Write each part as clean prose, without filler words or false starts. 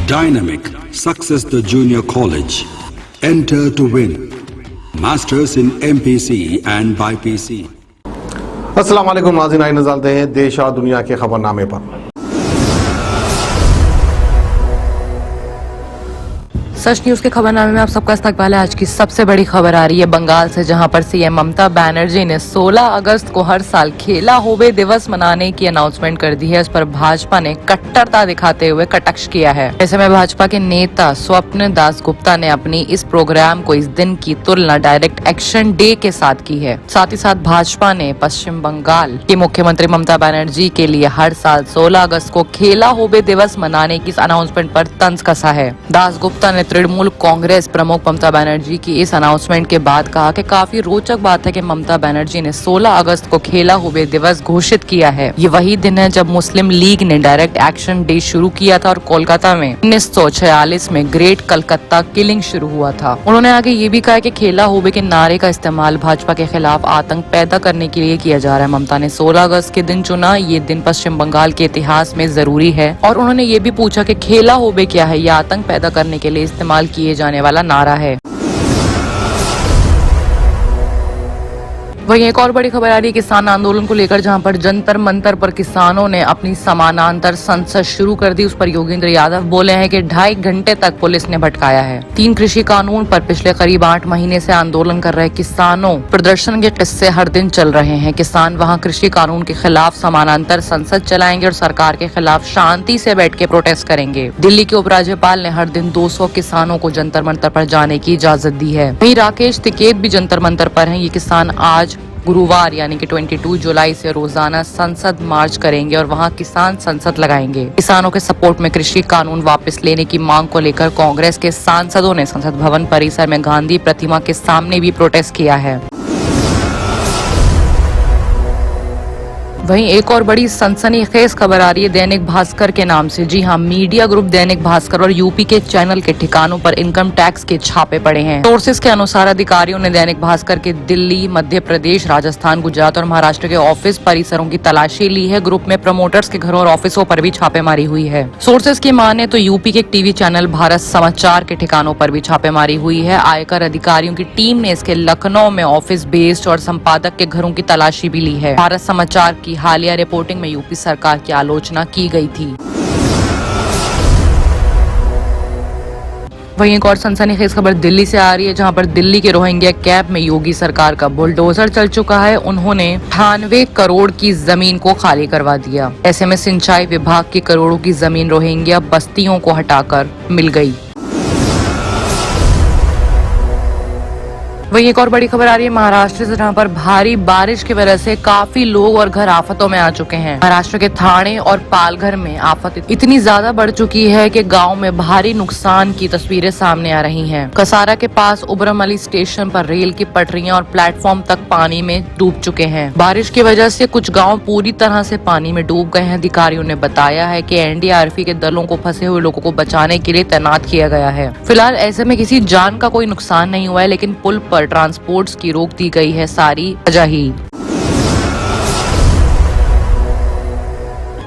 Dynamic Success the Junior College. Enter to win. Masters in MPC and BPC. अस्सलाम वालेकुम नाज़रीन, आइए नज़र डालते हैं देश और दुनिया के खबरनामे पर। सच न्यूज के खबरनामे में आप सबका इस्तकबाल है। आज की सबसे बड़ी खबर आ रही है बंगाल से, जहां पर सीएम ममता बनर्जी ने 16 अगस्त को हर साल खेला होवे दिवस मनाने की अनाउंसमेंट कर दी है। इस पर भाजपा ने कट्टरता दिखाते हुए कटाक्ष किया है। ऐसे में भाजपा के नेता स्वप्न दास गुप्ता ने अपनी इस प्रोग्राम को इस दिन की तुलना डायरेक्ट एक्शन डे के साथ की है। साथ ही साथ भाजपा ने पश्चिम बंगाल की मुख्यमंत्री ममता बनर्जी के लिए हर साल 16 अगस्त को खेला होवे दिवस मनाने की अनाउंसमेंट पर तंज कसा है। दास गुप्ता ने तृणमूल कांग्रेस प्रमुख ममता बनर्जी की इस अनाउंसमेंट के बाद कहा कि काफी रोचक बात है कि ममता बनर्जी ने 16 अगस्त को खेला हुए दिवस घोषित किया है। ये वही दिन है जब मुस्लिम लीग ने डायरेक्ट एक्शन डे शुरू किया था और कोलकाता में 1946 में ग्रेट कलकत्ता किलिंग शुरू हुआ था। उन्होंने आगे ये भी कहा कि खेला हुए के नारे का इस्तेमाल भाजपा के खिलाफ आतंक पैदा करने के लिए किया जा रहा है। ममता ने 16 अगस्त के दिन चुना। ये दिन पश्चिम बंगाल के इतिहास में जरूरी है और उन्होंने ये भी पूछा कि खेला होवे क्या है। यह आतंक पैदा करने के लिए इस्तेमाल किए जाने वाला नारा है। वहीं एक और बड़ी खबर आ रही है किसान आंदोलन को लेकर, जहां पर जंतर मंतर पर किसानों ने अपनी समानांतर संसद शुरू कर दी। उस पर योगेंद्र यादव बोले हैं कि 2.5 घंटे तक पुलिस ने भटकाया है। 3 कृषि कानून पर पिछले करीब 8 महीने से आंदोलन कर रहे किसानों प्रदर्शन के किस्से हर दिन चल रहे हैं। किसान वहां कृषि कानून के खिलाफ समानांतर संसद चलाएंगे और सरकार के खिलाफ शांति से बैठ के प्रोटेस्ट करेंगे। दिल्ली के उपराज्यपाल ने हर दिन 200 किसानों को जंतर मंतर पर जाने की इजाजत दी है। वहीं राकेश टिकैत भी जंतर मंतर पर हैं। ये किसान आज गुरुवार यानी कि 22 जुलाई से रोजाना संसद मार्च करेंगे और वहां किसान संसद लगाएंगे। किसानों के सपोर्ट में कृषि कानून वापस लेने की मांग को लेकर कांग्रेस के सांसदों ने संसद भवन परिसर में गांधी प्रतिमा के सामने भी प्रोटेस्ट किया है। वहीं एक और बड़ी सनसनीखेज खबर आ रही है दैनिक भास्कर के नाम से। जी हां, मीडिया ग्रुप दैनिक भास्कर और यूपी के चैनल के ठिकानों पर इनकम टैक्स के छापे पड़े हैं। सोर्सेज के अनुसार अधिकारियों ने दैनिक भास्कर के दिल्ली, मध्य प्रदेश, राजस्थान, गुजरात और महाराष्ट्र के ऑफिस परिसरों की तलाशी ली है। ग्रुप में प्रमोटर्स के घरों और ऑफिसों पर भी छापेमारी हुई है। सोर्सेज की माने तो यूपी के टीवी चैनल भारत समाचार के ठिकानों पर भी छापेमारी हुई है। आयकर अधिकारियों की टीम ने इसके लखनऊ में ऑफिस बेस्ड और संपादक के घरों की तलाशी भी ली है। भारत समाचार की हालिया रिपोर्टिंग में यूपी सरकार की आलोचना की गई थी। वहीं एक और सनसनीखेज खबर दिल्ली से आ रही है, जहां पर दिल्ली के रोहिंग्या कैंप में योगी सरकार का बुलडोजर चल चुका है। उन्होंने 98 करोड़ की जमीन को खाली करवा दिया। ऐसे में सिंचाई विभाग की करोड़ों की जमीन रोहिंग्या बस्तियों को हटाकर मिल गई। वहीं एक और बड़ी खबर आ रही है महाराष्ट्र से, जहां पर भारी बारिश की वजह से काफी लोग और घर आफतों में आ चुके हैं। महाराष्ट्र के ठाणे और पालघर में आफत इतनी ज्यादा बढ़ चुकी है कि गांव में भारी नुकसान की तस्वीरें सामने आ रही हैं। कसारा के पास उब्रमअली स्टेशन पर रेल की पटरियां और प्लेटफॉर्म तक पानी में डूब चुके हैं। बारिश की वजह से कुछ गाँव पूरी तरह से पानी में डूब गए हैं। अधिकारियों ने बताया है कि एनडीआरएफ के दलों को फंसे हुए लोगों को बचाने के लिए तैनात किया गया है। फिलहाल ऐसे में किसी जान का कोई नुकसान नहीं हुआ है, लेकिन पुल पर ट्रांसपोर्ट्स की रोक दी गई है सारी वजह ही।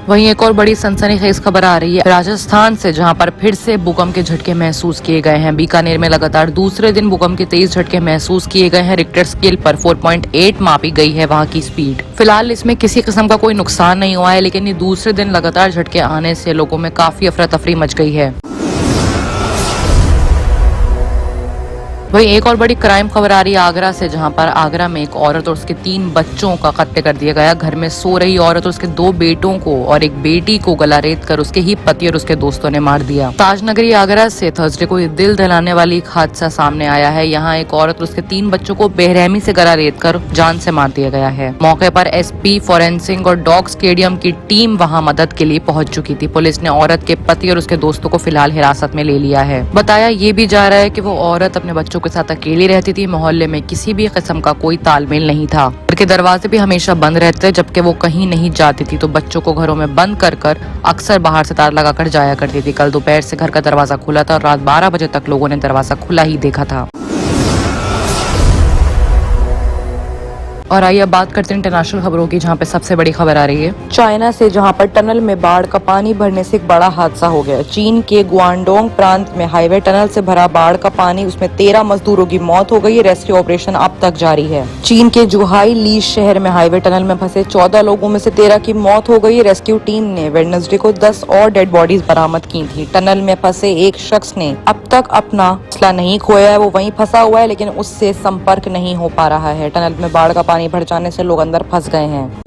वहीं एक और बड़ी सनसनीखेज खबर आ रही है राजस्थान से, जहां पर फिर से भूकंप के झटके महसूस किए गए हैं। बीकानेर में लगातार दूसरे दिन भूकंप के 23 झटके महसूस किए गए हैं। रिक्टर स्केल पर 4.8 मापी गई है वहां की स्पीड। फिलहाल इसमें किसी किस्म का कोई नुकसान नहीं हुआ है, लेकिन ये दूसरे दिन लगातार झटके आने से लोगों में काफी अफरा तफरी मच गई है। वहीं एक और बड़ी क्राइम खबर आ रही है आगरा से, जहां पर आगरा में एक औरत और उसके 3 बच्चों का कत्ल कर दिया गया। घर में सो रही औरत और उसके 2 बेटों को और एक बेटी को गला रेत कर उसके ही पति और उसके दोस्तों ने मार दिया। ताजनगरी आगरा से थर्सडे को दिल दहलाने वाली एक हादसा सामने आया है। यहाँ एक औरत और उसके 3 बच्चों को बेरहमी से गला रेत कर जान से मार दिया गया है। मौके पर एसपी फॉरेंसिक और डॉग स्टेडियम की टीम वहाँ मदद के लिए पहुंच चुकी थी। पुलिस ने औरत के पति और उसके दोस्तों को फिलहाल हिरासत में ले लिया है। बताया ये भी जा रहा है कि वो औरत अपने बच्चों के साथ अकेली रहती थी। मोहल्ले में किसी भी किस्म का कोई तालमेल नहीं था। घर के दरवाजे भी हमेशा बंद रहते, जबकि वो कहीं नहीं जाती थी तो बच्चों को घरों में बंद कर अक्सर बाहर से तार लगाकर जाया करती थी। कल दोपहर से घर का दरवाजा खुला था और रात 12 बजे तक लोगों ने दरवाजा खुला ही देखा था। और आइए अब बात करते हैं इंटरनेशनल खबरों की, जहां पे सबसे बड़ी खबर आ रही है चाइना से, जहां पर टनल में बाढ़ का पानी भरने से एक बड़ा हादसा हो गया। चीन के गुआंगडोंग प्रांत में हाईवे टनल से भरा बाढ़ का पानी, उसमें 13 मजदूरों की मौत हो गई। रेस्क्यू ऑपरेशन अब तक जारी है। चीन के जुहाई लीज शहर में हाईवे टनल में फंसे 14 लोगों में से 13 की मौत हो गई। रेस्क्यू टीम ने वेडनेसडे को 10 और डेड बॉडीज बरामद की थी। टनल में फंसे एक शख्स ने अब तक अपना हौसला नहीं खोया है, वो वहीं फंसा हुआ है, लेकिन उससे संपर्क नहीं हो पा रहा है। टनल में बाढ़ का पानी भर जाने से लोग अंदर फंस गए हैं।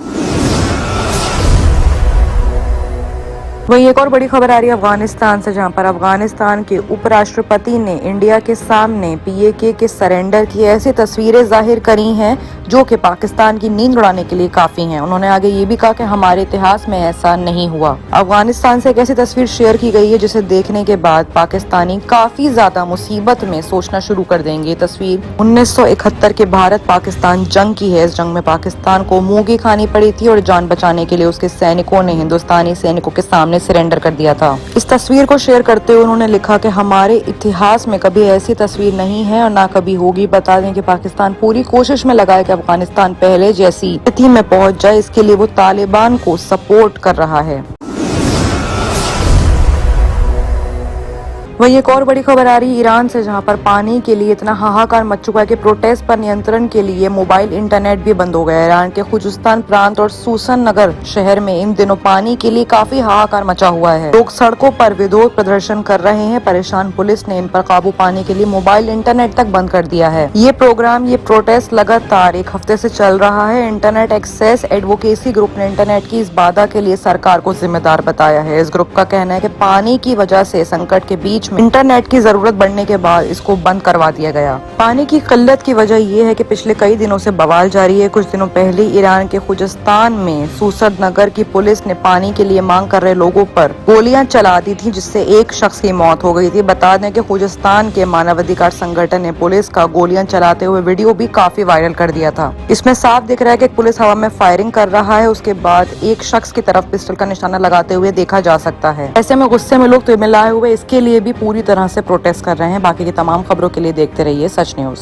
वहीं एक और बड़ी खबर आ रही है अफगानिस्तान से, जहां पर अफगानिस्तान के उपराष्ट्रपति ने इंडिया के सामने पीएके के सरेंडर की ऐसी तस्वीरें जाहिर करी हैं जो कि पाकिस्तान की नींद उड़ाने के लिए काफी हैं। उन्होंने आगे ये भी कहा कि हमारे इतिहास में ऐसा नहीं हुआ। अफगानिस्तान से एक ऐसी तस्वीर शेयर की गई है जिसे देखने के बाद पाकिस्तानी काफी ज्यादा मुसीबत में सोचना शुरू कर देंगे। ये तस्वीर 1971 के भारत पाकिस्तान जंग की है। इस जंग में पाकिस्तान को मूंगी खानी पड़ी थी और जान बचाने के लिए उसके सैनिकों ने हिंदुस्तानी सैनिकों के सामने सरेंडर कर दिया था। इस तस्वीर को शेयर करते हुए उन्होंने लिखा कि हमारे इतिहास में कभी ऐसी तस्वीर नहीं है और ना कभी होगी। बता दें कि पाकिस्तान पूरी कोशिश में लगा है कि अफगानिस्तान पहले जैसी स्थिति में पहुंच जाए। इसके लिए वो तालिबान को सपोर्ट कर रहा है। वही एक और बड़ी खबर आ रही है ईरान से, जहां पर पानी के लिए इतना हाहाकार मच चुका है कि प्रोटेस्ट पर नियंत्रण के लिए मोबाइल इंटरनेट भी बंद हो गया है। ईरान के खुजुस्तान प्रांत और सूसन नगर शहर में इन दिनों पानी के लिए काफी हाहाकार मचा हुआ है। लोग सड़कों पर विरोध प्रदर्शन कर रहे हैं। परेशान पुलिस ने इन पर काबू पाने के लिए मोबाइल इंटरनेट तक बंद कर दिया है। ये प्रोटेस्ट लगातार एक हफ्ते से चल रहा है। इंटरनेट एक्सेस एडवोकेसी ग्रुप ने इंटरनेट की इस बाधा के लिए सरकार को जिम्मेदार बताया है। इस ग्रुप का कहना है कि पानी की वजह से संकट के बीच में इंटरनेट की जरूरत बढ़ने के बाद इसको बंद करवा दिया गया। पानी की किल्लत की वजह ये है कि पिछले कई दिनों से बवाल जारी है। कुछ दिनों पहले ईरान के खुजस्तान में सूसद नगर की पुलिस ने पानी के लिए मांग कर रहे लोगों पर गोलियां चला दी थी, जिससे एक शख्स की मौत हो गई थी। बता दें कि खुजस्तान के मानवाधिकार संगठन ने पुलिस का गोलियां चलाते हुए वीडियो भी काफी वायरल कर दिया था। इसमें साफ दिख रहा है कि पुलिस हवा में फायरिंग कर रहा है। उसके बाद एक शख्स की तरफ पिस्टल का निशाना लगाते हुए देखा जा सकता है। ऐसे में गुस्से में लोग तिमिलाए हुए इसके लिए भी पूरी तरह से प्रोटेस्ट कर रहे हैं। बाकी की तमाम खबरों के लिए देखते रहिए सच news.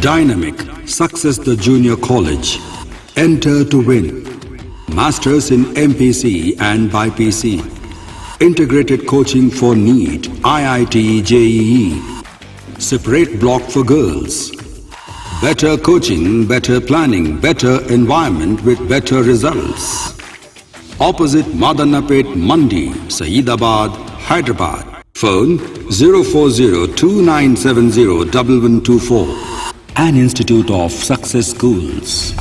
Dynamic Success the Junior College. Enter to win. Masters in MPC and BPC. Integrated coaching for NEET, IIT, JEE. Separate block for girls. Better coaching, better planning, better environment with better results. Opposite Madannapet Mandi, Saeedabad, Hyderabad. Phone 04029701124. An Institute of Success Schools.